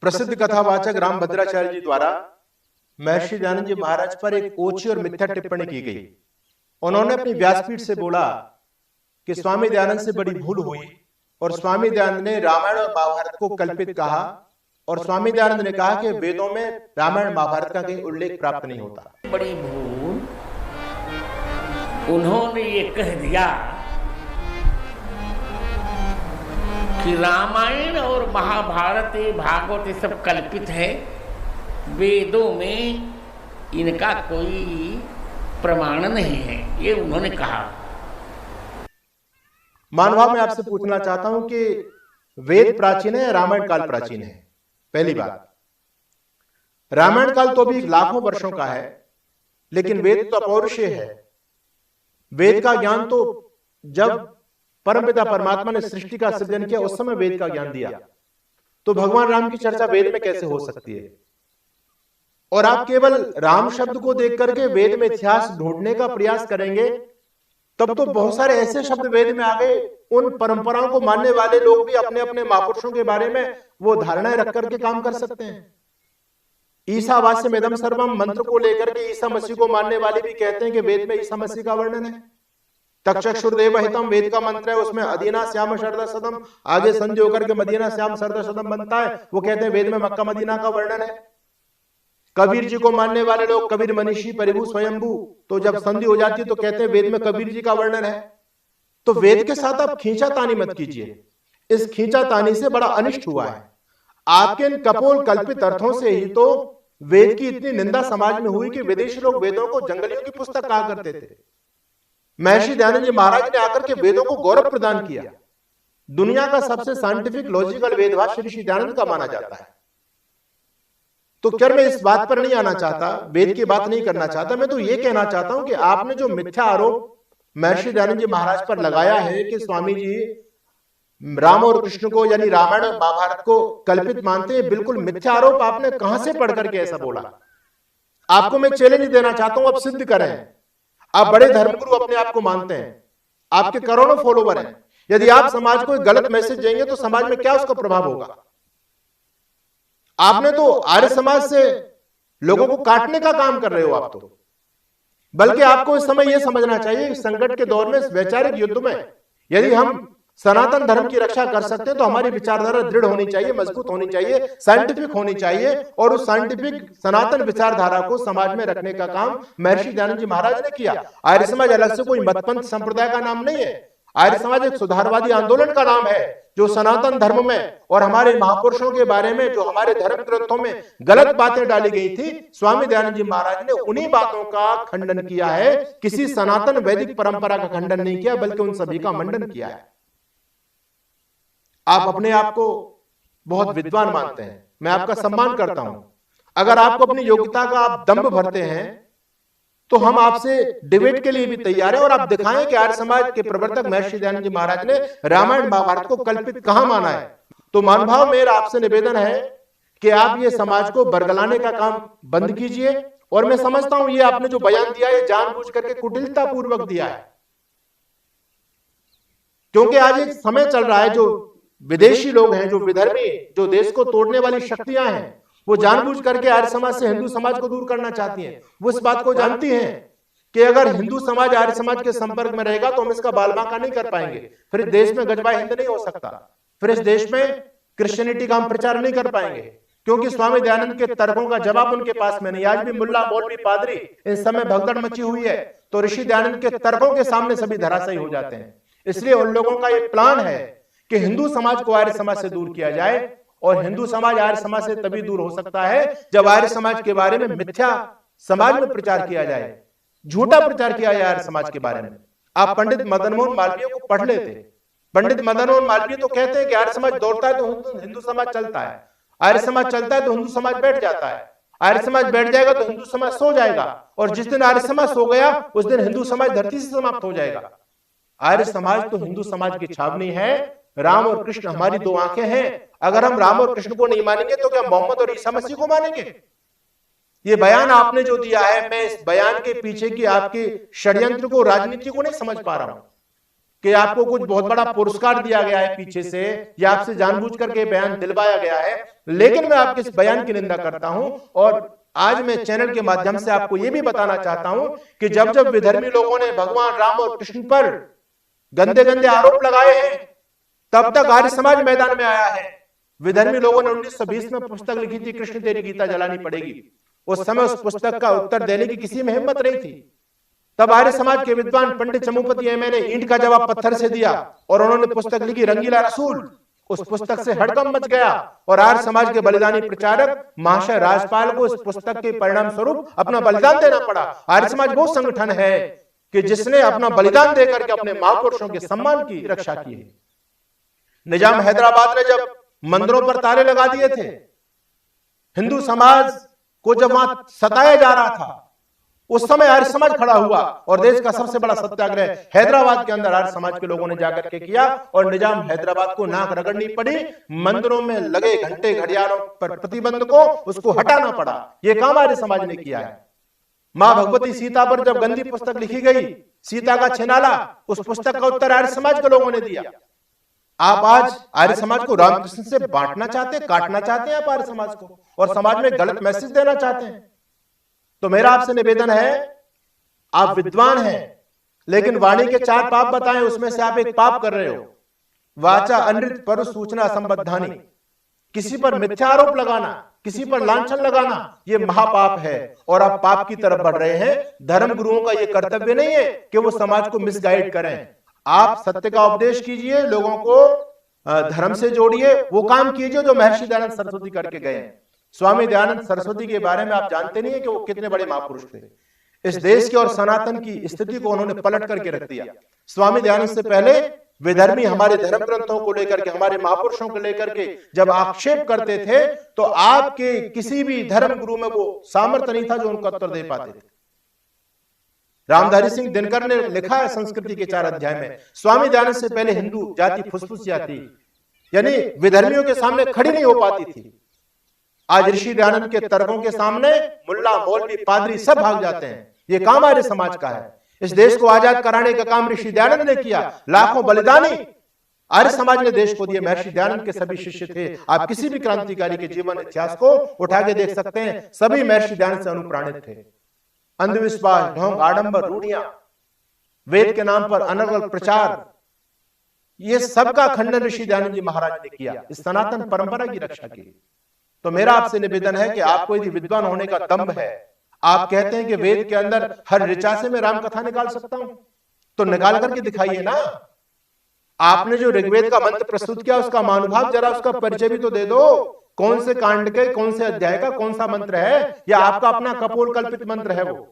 प्रसिद्ध कथावाचक राम भद्राचार्य जी द्वारा महर्षि दयानंद जी महाराज पर एक ओछी और मिथ्या टिप्पणी की गई। उन्होंने अपनी व्यासपीठ से बोला कि स्वामी दयानंद से बड़ी भूल हुई और स्वामी दयानंद ने रामायण और महाभारत को कल्पित कहा और स्वामी दयानंद ने कहा कि वेदों में रामायण महाभारत का कहीं उल्लेख प्राप्त नहीं होता। बड़ी भूल उन्होंने ये कह दिया कि रामायण और महाभारत भागवत ये सब कल्पित है, वेदों में इनका कोई प्रमाण नहीं है, ये उन्होंने कहा। मानवा मैं आपसे पूछना चाहता हूं कि वेद प्राचीन है, रामायण काल प्राचीन है? पहली बात, रामायण काल तो अभी लाखों वर्षों का है, लेकिन वेद तो अपौरुषेय है। वेद का ज्ञान तो जब परमपिता परमात्मा ने सृष्टि का सृजन किया उस समय वेद का ज्ञान दिया, तो भगवान राम की चर्चा वेद में कैसे हो सकती है? और आप केवल राम शब्द को देख करके वेद में इतिहास ढूंढने का प्रयास करेंगे, तब तो बहुत सारे ऐसे शब्द वेद में आ गए, उन परंपराओं को मानने वाले लोग भी अपने अपने महापुरुषों के बारे में वो धारणाएं रख करके काम कर सकते हैं। ईसावास्यमिदं सर्वम मंत्र को लेकर के ईसा मसीह को मानने वाले भी कहते हैं कि वेद में ईसा मसीह का वर्णन है। तक्षुर्देव हितम वेद का मंत्र है, उसमें अदीना श्याम शरदा सदम आगे संधि होकर के मदीना श्याम शरदा सदम बनता है, वो कहते हैं वेद में मक्का मदीना का वर्णन है। कबीर जी को मानने वाले लोग कबीर मनीषी परिभू स्वयंभू, तो जब संधि हो जाती है तो कहते हैं वेद में कबीर जी का वर्णन है। तो वेद के साथ आप खींचातानी मत कीजिए, इस खींचातानी से बड़ा अनिष्ट हुआ है। आपके इन कपोल कल्पित अर्थों से ही तो वेद की इतनी निंदा समाज में हुई कि विदेशी लोग वेदों को जंगलियों की पुस्तक कहा करते थे। महर्षि दयानंद जी महाराज ने आकर के वेदों को गौरव प्रदान किया। दुनिया का सबसे साइंटिफिक लॉजिकल वेदभाष्य ऋषि दयानंद का माना जाता है। तो क्या मैं इस बात पर नहीं आना चाहता, वेद की बात नहीं करना चाहता, मैं तो ये कहना चाहता हूं कि आपने जो मिथ्या आरोप महर्षि दयानंद जी महाराज पर लगाया है कि स्वामी जी राम और कृष्ण को यानी रामायण और महाभारत को कल्पित मानते हैं, बिल्कुल मिथ्या आरोप। आपने कहां से पढ़ करके ऐसा बोला? आपको मैं चैलेंज देना चाहता हूं, आप सिद्ध करें। आप बड़े धर्मगुरु अपने आप को मानते हैं, आपके करोड़ों फॉलोवर हैं, यदि आप समाज को गलत मैसेज देंगे तो समाज में क्या उसका प्रभाव होगा? आपने तो आर्य समाज से लोगों को काटने का काम कर रहे हो आप तो। बल्कि आपको इस समय यह समझना चाहिए, संकट के दौर में, वैचारिक युद्ध में यदि हम सनातन धर्म की रक्षा कर सकते हैं तो हमारी विचारधारा दृढ़ होनी चाहिए, मजबूत होनी चाहिए, साइंटिफिक होनी चाहिए, और उस साइंटिफिक सनातन विचारधारा को समाज में रखने का काम महर्षि दयानंद जी महाराज ने किया। आर्य समाज अलग से कोई मतपंथ संप्रदाय का नाम नहीं है। आर्य समाज एक सुधारवादी आंदोलन का नाम है, जो सनातन धर्म में और हमारे महापुरुषों के बारे में, जो हमारे धर्म ग्रंथों में गलत बातें डाली गई थी, स्वामी दयानंद जी महाराज ने उन्हीं बातों का खंडन किया है। किसी सनातन वैदिक परंपरा का खंडन नहीं किया, बल्कि उन सभी का मंडन किया है। आप अपने आप को बहुत विद्वान मानते हैं, मैं आपका सम्मान करता हूं। अगर आपको अपनी योग्यता का आप दंभ भरते हैं तो हम आपसे डिबेट के लिए भी तैयार हैं, और आप दिखाएं कि आर्य समाज के प्रवर्तक महर्षि दयानंद जी महाराज ने रामायण महाभारत को कल्पित कहां माना है। तो मानभाव मेरा आपसे निवेदन है कि आप ये समाज को बरगलाने का काम बंद कीजिए। और मैं समझता हूं ये आपने जो बयान दिया है जानबूझ करके कुटिलता पूर्वक दिया है, क्योंकि आज एक समय चल रहा है, जो विदेशी लोग हैं, जो विधर्मी, जो देश को तोड़ने वाली शक्तियां हैं, वो जानबूझ करके आर्य समाज से हिंदू समाज को दूर करना चाहती हैं। वो इस बात को जानती हैं कि अगर हिंदू समाज आर्य समाज के संपर्क में रहेगा तो हम इसका बालबांका नहीं कर पाएंगे, फिर देश में गजबा हिंद नहीं हो सकता, फिर इस देश में क्रिश्चियनिटी का हम प्रचार नहीं कर पाएंगे, क्योंकि स्वामी दयानंद के तर्कों का जवाब उनके पास में नहीं। आज भी मुल्ला मौलवी पादरी इस समय भगदड़ मची हुई है, तो ऋषि दयानंद के तर्कों के सामने सभी धराशायी हो जाते हैं। इसलिए उन लोगों का ये प्लान है कि हिंदू समाज को आर्य समाज से दूर किया जाए, और हिंदू समाज आर्य समाज से तभी दूर हो सकता है जब आर्य समाज के बारे में मिथ्या समाज में प्रचार किया जाए, झूठा प्रचार किया जाए आर्य समाज के बारे में। आप पंडित मदन मोहन मालवीय को पढ़ लेते। पंडित मदन मोहन मालवीय तो कहते हैं कि आर्य समाज दौड़ता है तो हिंदू समाज चलता है, आर्य समाज चलता है तो हिंदू समाज बैठ जाता है, आर्य समाज बैठ जाएगा तो हिंदू समाज सो जाएगा, और जिस दिन आर्य समाज सो गया उस दिन हिंदू समाज धरती से समाप्त हो जाएगा। आर्य समाज तो हिंदू समाज की छावनी है। राम और कृष्ण हमारी दो आंखें हैं। अगर हम राम और कृष्ण को नहीं मानेंगे तो क्या मोहम्मद और ईसा मसीह को मानेंगे? ये बयान आपने जो दिया है, मैं इस बयान के पीछे की आपकी षड्यंत्र को, राजनीति को नहीं समझ पा रहा हूं। कि आपको कुछ बहुत बड़ा पुरस्कार दिया गया है पीछे से, या आपसे जानबूझ करके बयान दिलवाया गया है, लेकिन मैं आपके इस बयान की निंदा करता हूं। और आज मैं चैनल के माध्यम से आपको यह भी बताना चाहता हूं कि जब जब विधर्मी लोगों ने भगवान राम और कृष्ण पर गंदे गंदे आरोप लगाए हैं, तब तक आर्य समाज मैदान में आया है। विधर्मी लोगों ने 1920 में पुस्तक लिखी थी, कृष्ण तेरी गीता जलानी पड़ेगी। उस समय उस पुस्तक का उत्तर देने की किसी में हिम्मत नहीं थी। तब आर्य समाज के विद्वान पंडित चमुपति एम ने ईंट का जवाब पत्थर से दिया और उन्होंने पुस्तक लिखी रंगीला रसूल। उस पुस्तक से हड़कंप मच गया और आर्य समाज के बलिदानी प्रचारक महाशय राजपाल को इस पुस्तक के परिणाम स्वरूप अपना बलिदान देना पड़ा। आर्य समाज वो संगठन है कि जिसने अपना बलिदान देकर के अपने महापुरुषों के सम्मान की रक्षा की है। निजाम हैदराबाद ने जब मंदिरों पर ताले लगा दिए थे, हिंदू समाज को जब वहां सताया जा रहा था, उस समय आर्य समाज खड़ा हुआ और देश का सबसे बड़ा सत्याग्रह हैदराबाद के अंदर आर्य समाज के लोगों ने जाकर के किया और निजाम हैदराबाद को नाक रगड़नी पड़ी। मंदिरों में लगे घंटे घड़ियालों पर प्रतिबंध को उसको हटाना पड़ा। यह काम आर्य समाज ने किया है। मां भगवती सीता पर जब गंदी पुस्तक लिखी गई, सीता का छिनाला, उस पुस्तक का उत्तर आर्य समाज के लोगों ने दिया। आप आज आर्य समाज को रामकृष्ण से बांटना चाहते हैं, काटना चाहते हैं आप आर्य समाज को, और समाज में गलत मैसेज देना चाहते हैं। तो मेरा आपसे निवेदन है, आप विद्वान हैं, लेकिन वाणी के 4 पाप बताएं, उसमें से आप एक पाप कर रहे हो। वाचा अनृत पर सूचना असंबद्धानी, किसी पर मिथ्या आरोप लगाना, किसी पर लांछन लगाना, यह महापाप है और आप पाप की तरफ बढ़ रहे हैं। धर्म गुरुओं का यह कर्तव्य नहीं है कि वो समाज को मिसगाइड करें। आप सत्य का उपदेश कीजिए, लोगों को धर्म से जोड़िए, वो काम कीजिए जो महर्षि दयानंद सरस्वती करके गए हैं। स्वामी दयानंद सरस्वती के बारे में आप जानते नहीं है कि वो कितने बड़े महापुरुष थे। इस देश की और सनातन की स्थिति को उन्होंने पलट करके रख दिया। स्वामी दयानंद से पहले विधर्मी हमारे धर्म ग्रंथों को लेकर के, हमारे महापुरुषों को लेकर के जब आक्षेप करते थे, तो आपके किसी भी धर्म गुरु में वो सामर्थ्य नहीं था जो उनका उत्तर दे पाते थे। रामधारी सिंह दिनकर ने लिखा है संस्कृति के 4 अध्याय में, स्वामी दयानंद से पहले हिंदू जाति फुसफुसिया थी, यानी विधर्मियों के सामने खड़ी नहीं हो पाती थी। आज ऋषि दयानंद के तर्कों के सामने मुल्ला, मौलवी, पादरी सब भाग जाते हैं। ये काम आर्य समाज का है। इस देश को आजाद कराने का काम ऋषि दयानंद ने किया। लाखों बलिदानी आर्य समाज ने देश को दिए। महर्षि दयानंद के सभी शिष्य थे। आप किसी भी क्रांतिकारी के जीवन इतिहास को उठा के देख सकते हैं, सभी महर्षि दयानंद से अनुप्राणित थे। अंधविश्वास, ढोंग, आडंबर, रूढ़ियां, वेद के नाम पर अनर्गल प्रचार, ये सबका खंडन ऋषि दयानंद जी महाराज ने किया इस सनातन परंपरा की रक्षा के लिए। तो मेरा आपसे निवेदन है कि आपको यदि विद्वान होने का दम्भ है, आप कहते हैं कि वेद के अंदर हर ऋचा से मैं राम कथा निकाल सकता हूं, तो निकाल करके दिखाइए ना। आपने जो ऋग्वेद का मंत्र प्रस्तुत किया, उसका महानुभाव जरा उसका परिचय भी तो दे दो। कौन से कांड के, कौन से अध्याय का कौन सा मंत्र है, या आपका अपना कपोल कल्पित मंत्र है वो?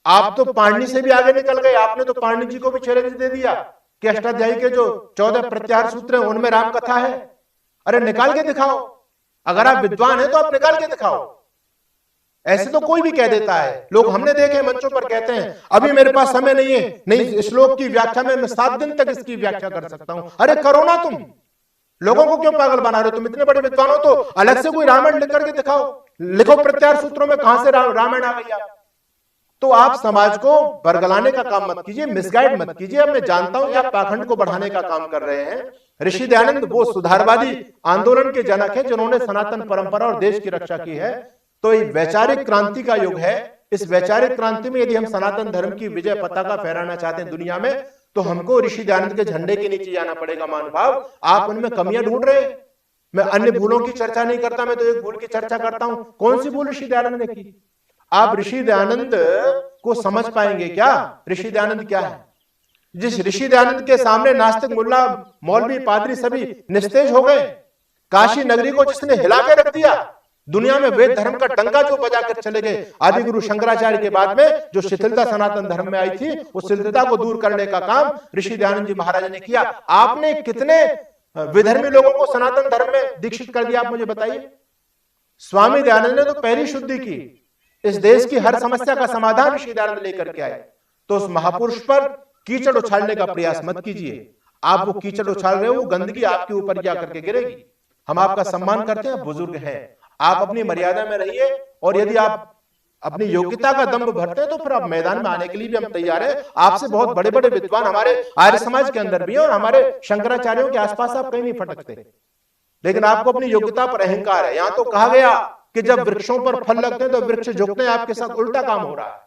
आप तो पाणिनि से भी आगे निकल गए। आपने तो पाणिनि जी को भी चैलेंज दे दिया कि अष्टाध्यायी के जो 14 प्रत्याहार सूत्र हैं उनमें राम कथा है। अरे निकाल के दिखाओ। अगर आप विद्वान हैं तो आप निकाल के दिखाओ। ऐसे तो कोई भी कह देता है। लोग हमने देखे मंचों पर कहते हैं अभी मेरे पास समय नहीं है, नहीं श्लोक की व्याख्या में मैं 7 दिन तक इसकी व्याख्या कर सकता हूं। अरे करो ना, तुम लोगों को क्यों पागल बना रहे हो? तुम इतने बड़े विद्वान हो तो अलग से कोई रामायण लिख करके दिखाओ। लिखो प्रत्याहार सूत्रों में कहां से रामायण आ गई। तो आप समाज को बरगलाने का काम मत कीजिए, मिसगाइड मत कीजिए। अब मैं जानता हूं कि आप पाखंड को बढ़ाने का काम कर रहे हैं। ऋषि दयानंद वो सुधारवादी आंदोलन के जनक हैं जिन्होंने सनातन परंपरा और देश की रक्षा की है। तो ये वैचारिक क्रांति का युग है। इस वैचारिक क्रांति में यदि हम सनातन धर्म की विजय पताका फहराना चाहते हैं दुनिया में, तो हमको ऋषि दयानंद के झंडे के नीचे जाना पड़ेगा। महानुभाव, आप उनमें कमियां ढूंढ रहे हैं। मैं अन्य भूलों की चर्चा नहीं करता, मैं तो एक भूल की चर्चा करता हूं। कौन सी भूल ऋषि दयानंद ने की? आप ऋषि दयानंद को समझ पाएंगे क्या? ऋषि दयानंद क्या है? जिस ऋषि दयानंद के सामने नास्तिक, मुल्ला, मौलवी, पादरी सभी निस्तेज हो गए। काशी नगरी को जिसने हिला के रख दिया, दुनिया में वेद धर्म का डंका जो बजाकर चले गए, आदि गुरु शंकराचार्य के बाद में जो शिथिलता सनातन धर्म में आई थी, उस शिथिलता को दूर करने का काम ऋषि दयानंद जी महाराज ने किया। आपने कितने विधर्मी लोगों को सनातन धर्म में दीक्षित कर दिया, आप मुझे बताइए। स्वामी दयानंद ने तो पहली शुद्धि की। इस देश की हर समस्या का समाधान ऋषि दयानंद लेकर के आए। तो उस महापुरुष पर कीचड़ उछालने का प्रयास मत कीजिए। आप वो कीचड़ उछाल रहे हो, वो गंदगी आपके ऊपर जा करके गिरेगी। हम आपका सम्मान करते हैं, बुजुर्ग हैं, आप अपनी मर्यादा में रहिए। और यदि आप अपनी योग्यता का दंभ भरते हैं तो फिर आप मैदान में आने के लिए भी हम तैयार हैं। आपसे बहुत बड़े बड़े विद्वान हमारे आर्य समाज के अंदर भी है और हमारे शंकराचार्यों के आसपास आप कहीं नहीं फटकते, लेकिन आपको अपनी योग्यता पर अहंकार है। यहां तो कहा गया कि जब वृक्षों पर फल लगते हैं तो वृक्ष झुकते हैं, आपके साथ उल्टा काम हो रहा है।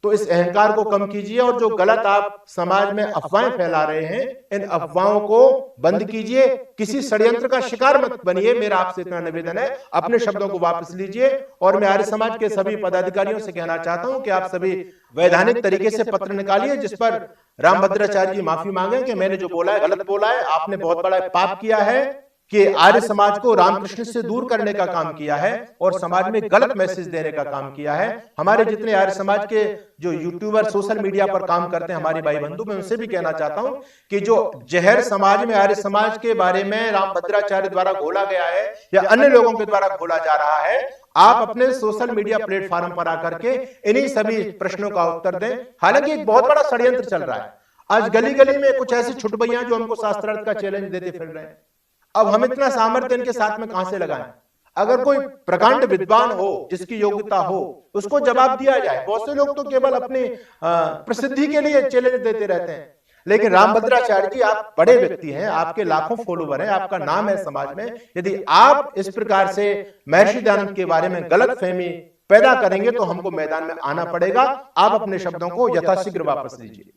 तो इस अहंकार को कम कीजिए और जो गलत आप समाज में अफवाहें फैला रहे हैं, इन अफवाहों को बंद कीजिए। किसी षड्यंत्र का शिकार मत बनिए, मेरा आपसे इतना निवेदन है। अपने शब्दों को वापस लीजिए। और मैं आर्य समाज के सभी पदाधिकारियों से कहना चाहता हूं कि आप सभी वैधानिक तरीके से पत्र निकालिए जिस पर रामभद्राचार्य जी माफी मांगे कि मैंने जो बोला है गलत बोला है, आपने बहुत बड़ा पाप किया है कि आर्य समाज को रामकृष्ण से दूर करने का काम किया है और समाज में गलत मैसेज देने का काम किया है। हमारे जितने आर्य समाज के जो यूट्यूबर सोशल मीडिया पर काम करते हैं हमारे भाई बंधु, मैं उनसे भी कहना चाहता हूं कि जो जहर समाज में आर्य समाज के बारे में रामभद्राचार्य द्वारा घोला गया है या अन्य लोगों के द्वारा घोला जा रहा है, आप अपने सोशल मीडिया प्लेटफॉर्म पर आकर के इन्हीं सभी प्रश्नों का उत्तर दें। हालांकि एक बहुत बड़ा षड्यंत्र चल रहा है। आज गली गली में कुछ ऐसी छुटभैया जो हमको शास्त्रार्थ का चैलेंज देते फिर रहे हैं। अब हम इतना सामर्थ्य इनके साथ में कहां से लगाएं? अगर कोई प्रकांड विद्वान हो, जिसकी योग्यता हो, उसको जवाब दिया जाए। बहुत से लोग तो केवल अपनी प्रसिद्धि के लिए चैलेंज देते रहते हैं, लेकिन रामभद्राचार्य जी आप बड़े व्यक्ति हैं, आपके लाखों फॉलोवर हैं, आपका नाम है समाज में। यदि आप इस प्रकार से महर्षि दयानंद के बारे में गलतफहमी पैदा करेंगे तो हमको मैदान में आना पड़ेगा। आप अपने शब्दों को यथाशीघ्र वापस लीजिए।